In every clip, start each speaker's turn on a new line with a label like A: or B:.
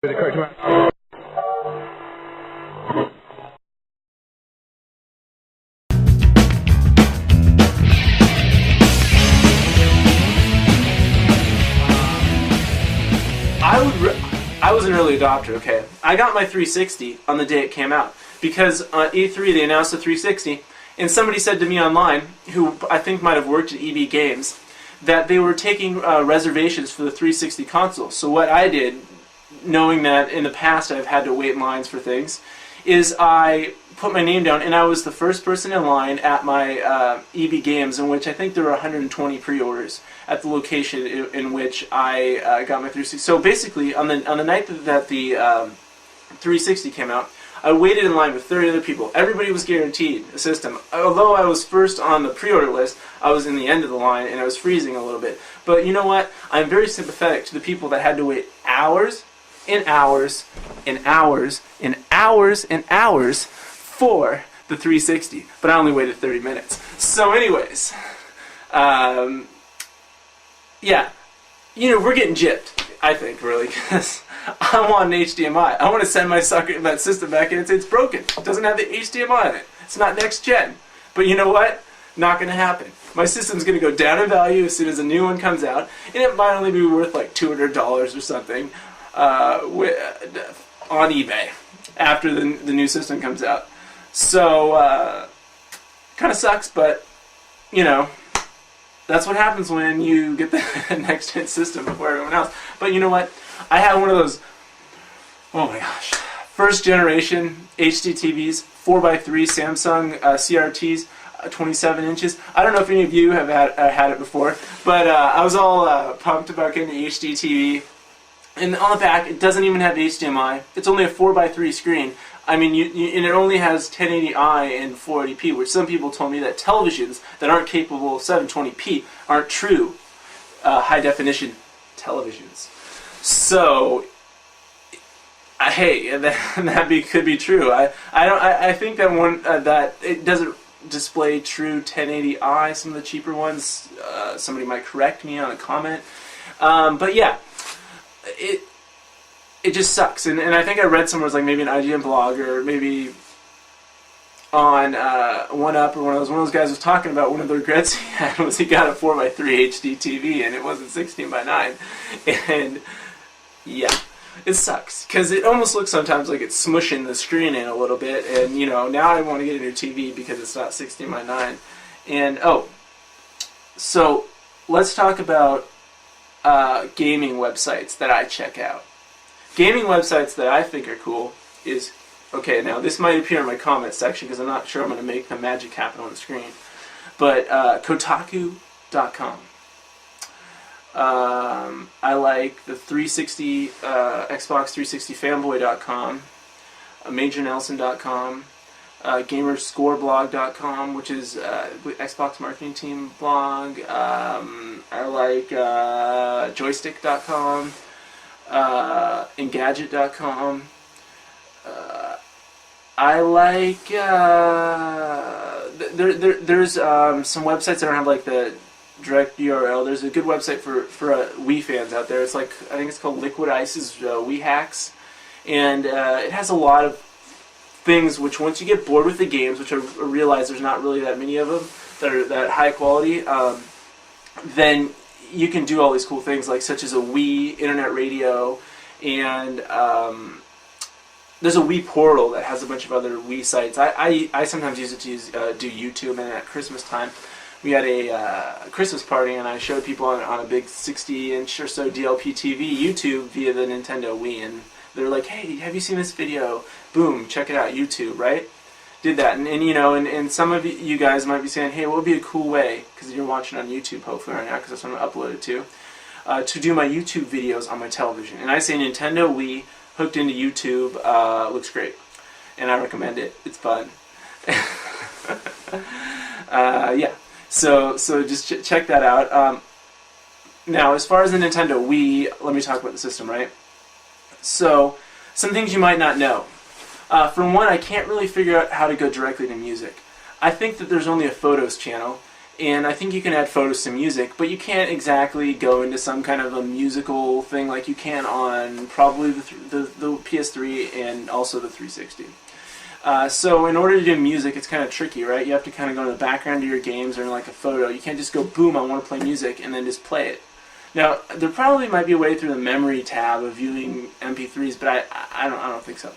A: I was an early adopter, okay. I got my 360 on the day it came out because on E3 they announced the 360 and somebody said to me online, who I think might have worked at EB Games, that they were taking reservations for the 360 console. So what I did, knowing that in the past I've had to wait in lines for things, is I put my name down and I was the first person in line at my EB Games, in which I think there were 120 pre-orders at the location in which I got my 360. So basically, on the night that the 360 came out, I waited in line with 30 other people. Everybody was guaranteed a system. Although I was first on the pre-order list, I was in the end of the line and I was freezing a little bit. But you know what? I'm very sympathetic to the people that had to wait hours and hours and hours and hours and hours for the 360. But I only waited 30 minutes. So anyways, yeah, you know, we're getting gypped, I think, really, because I want an HDMI. I want to send my that system back in and say it's broken. It doesn't have the HDMI in it. It's not next gen. But you know what? Not going to happen. My system's going to go down in value as soon as a new one comes out, and it might only be worth like $200 or something on eBay after the new system comes out. So, kind of sucks, but, you know, that's what happens when you get the next-gen system before everyone else. But you know what? I have one of those, oh my gosh, first-generation HD TVs, 4x3 Samsung CRTs, 27 inches. I don't know if any of you have had it before, but I was all pumped about getting the HD TV. And on the back, it doesn't even have HDMI. It's only a 4x3 screen. I mean, and it only has 1080i and 480p, which some people told me that televisions that aren't capable of 720p aren't true high-definition televisions. So, hey, that could be true. I think that one that it doesn't display true 1080i. Some of the cheaper ones, somebody might correct me on a comment, but yeah. It just sucks, and I think I read somewhere, like maybe an IGN blog or maybe on 1UP or one of those guys was talking about one of the regrets he had was he got a 4x3 HD TV and it wasn't 16:9, and yeah, it sucks because it almost looks sometimes like it's smushing the screen in a little bit, and you know, now I want to get a new TV because it's not 16:9, and oh, so let's talk about gaming websites that I check out. Gaming websites that I think are cool is, okay, now this might appear in my comments section because I'm not sure I'm going to make the magic happen on the screen, but Kotaku.com. I like the 360, Xbox 360 fanboy.com, MajorNelson.com, Gamerscoreblog.com, which is Xbox marketing team blog. I like Joystick.com, Engadget.com. I like there's some websites that don't have like the direct URL. There's a good website for Wii fans out there. It's like, I think it's called Liquid Ice's Wii Hacks, and it has a lot of things which, once you get bored with the games, which I realize there's not really that many of them that are that high quality, then you can do all these cool things, like such as a Wii internet radio, and there's a Wii portal that has a bunch of other Wii sites. I sometimes use it to do YouTube, and at Christmas time we had a Christmas party, and I showed people on a big 60-inch or so DLP TV YouTube via the Nintendo Wii, and they're like, hey, have you seen this video? Boom, check it out, YouTube, right? Did that, and you know, and some of you guys might be saying, hey, what would be a cool way, because you're watching on YouTube hopefully right now, because that's what I'm uploaded to do my YouTube videos on my television. And I say Nintendo Wii hooked into YouTube looks great, and I recommend it. It's fun. Yeah, so just check that out. Now, as far as the Nintendo Wii, let me talk about the system, right? So, some things you might not know. For one, I can't really figure out how to go directly to music. I think that there's only a photos channel, And I think you can add photos to music, but you can't exactly go into some kind of a musical thing like you can on probably the PS3 and also the 360. So in order to do music, it's kind of tricky, right? You have to kind of go in the background of your games or in like a photo. You can't just go, boom, I want to play music, and then just play it. Now, there probably might be a way through the memory tab of viewing MP3s, but I don't think so.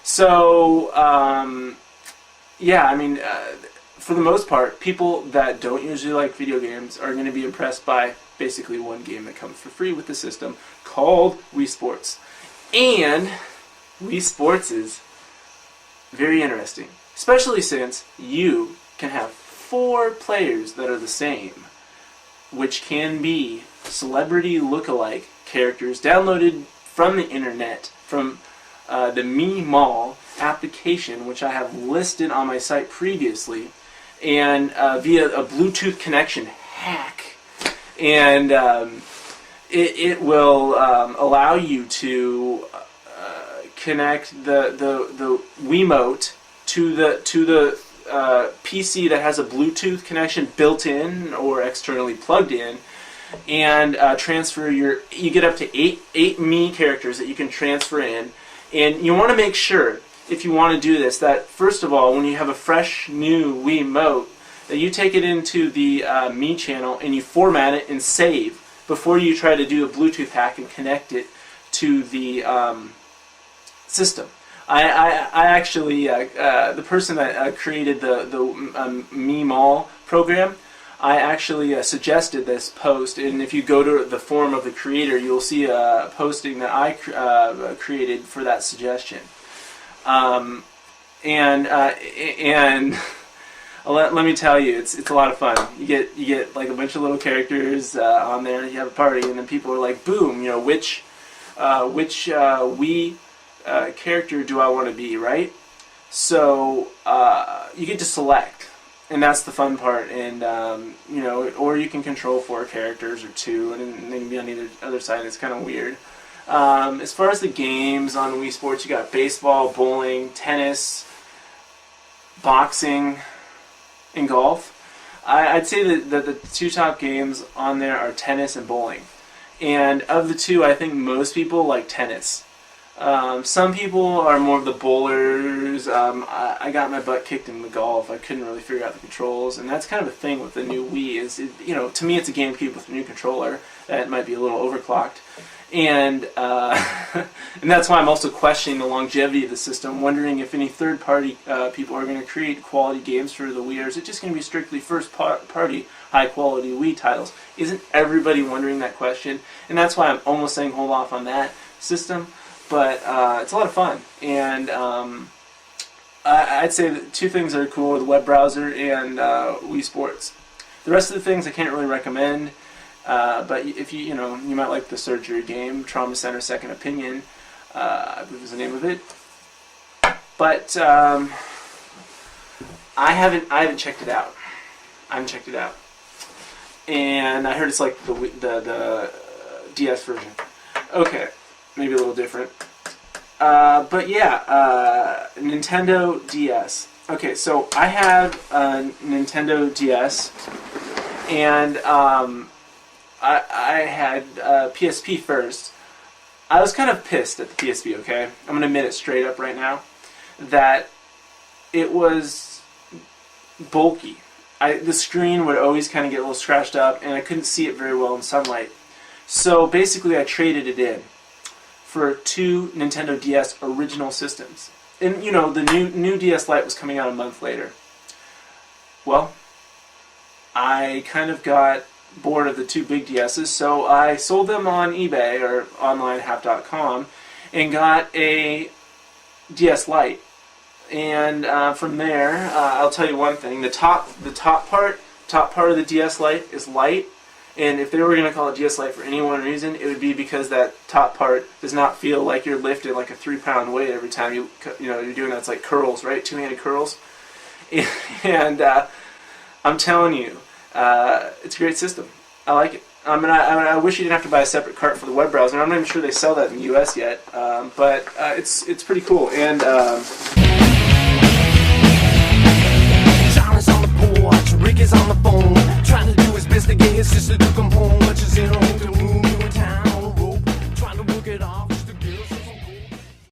A: So, yeah, I mean, for the most part, people that don't usually like video games are going to be impressed by basically one game that comes for free with the system called Wii Sports. And Wii Sports is very interesting, especially since you can have 4 players that are the same, which can be celebrity look-alike characters downloaded from the internet, from the Mi Mall application, which I have listed on my site previously, and via a Bluetooth connection hack. And it will allow you to connect the Wiimote to the PC that has a Bluetooth connection built in or externally plugged in, and transfer you get up to 8 Mii characters that you can transfer in. And you want to make sure, if you want to do this, that first of all, when you have a fresh new Wiimote, that you take it into the Mii channel and you format it and save before you try to do a Bluetooth hack and connect it to the system. I actually, the person that created the Mi Mall program, I actually suggested this post, and if you go to the forum of the creator, you'll see a posting that I created for that suggestion. And let me tell you, it's a lot of fun. You get like a bunch of little characters on there. You have a party, and then people are like, boom, you know, which Wii character do I want to be, right? So you get to select, and that's the fun part. And you know, or you can control 4 characters or 2, and they can be on either other side. It's kind of weird. As far as the games on Wii Sports, you got baseball, bowling, tennis, boxing, and golf. I'd say that the 2 top games on there are tennis and bowling. And of the 2, I think most people like tennis. Some people are more of the bowlers. I got my butt kicked in the golf. I couldn't really figure out the controls, and that's kind of the thing with the new Wii. You know, to me, it's a GameCube with a new controller that might be a little overclocked, and and that's why I'm also questioning the longevity of the system, wondering if any third-party people are going to create quality games for the Wii, or is it just going to be strictly first-party, high-quality Wii titles? Isn't everybody wondering that question? And that's why I'm almost saying hold off on that system. But it's a lot of fun, and I'd say that 2 things that are cool are the web browser and Wii Sports. The rest of the things I can't really recommend, but if you might like the surgery game, Trauma Center Second Opinion, I believe is the name of it. But I haven't checked it out. And I heard it's like the DS version. Okay. Maybe a little different. But yeah, Nintendo DS. Okay, so I have a Nintendo DS, and I had PSP first. I was kind of pissed at the PSP, okay? I'm going to admit it straight up right now, that it was bulky. The screen would always kind of get a little scratched up, and I couldn't see it very well in sunlight. So basically I traded it in for 2 Nintendo DS original systems. And you know, the new DS Lite was coming out a month later. Well, I kind of got bored of the 2 big DSs, so I sold them on eBay or onlinehap.com and got a DS Lite. And from there, I'll tell you one thing: the top part of the DS Lite is light. And if they were going to call it DS Lite for any one reason, it would be because that top part does not feel like you're lifting like a 3-pound weight every time you're doing that. It's like curls, right? 2-handed curls. And I'm telling you, it's a great system. I like it. I wish you didn't have to buy a separate cart for the web browser. I'm not even sure they sell that in the U.S. yet, but it's pretty cool. And John is on the porch, Rick is on the phone.
B: investigate his sister to come home. Lunches in her hotel room.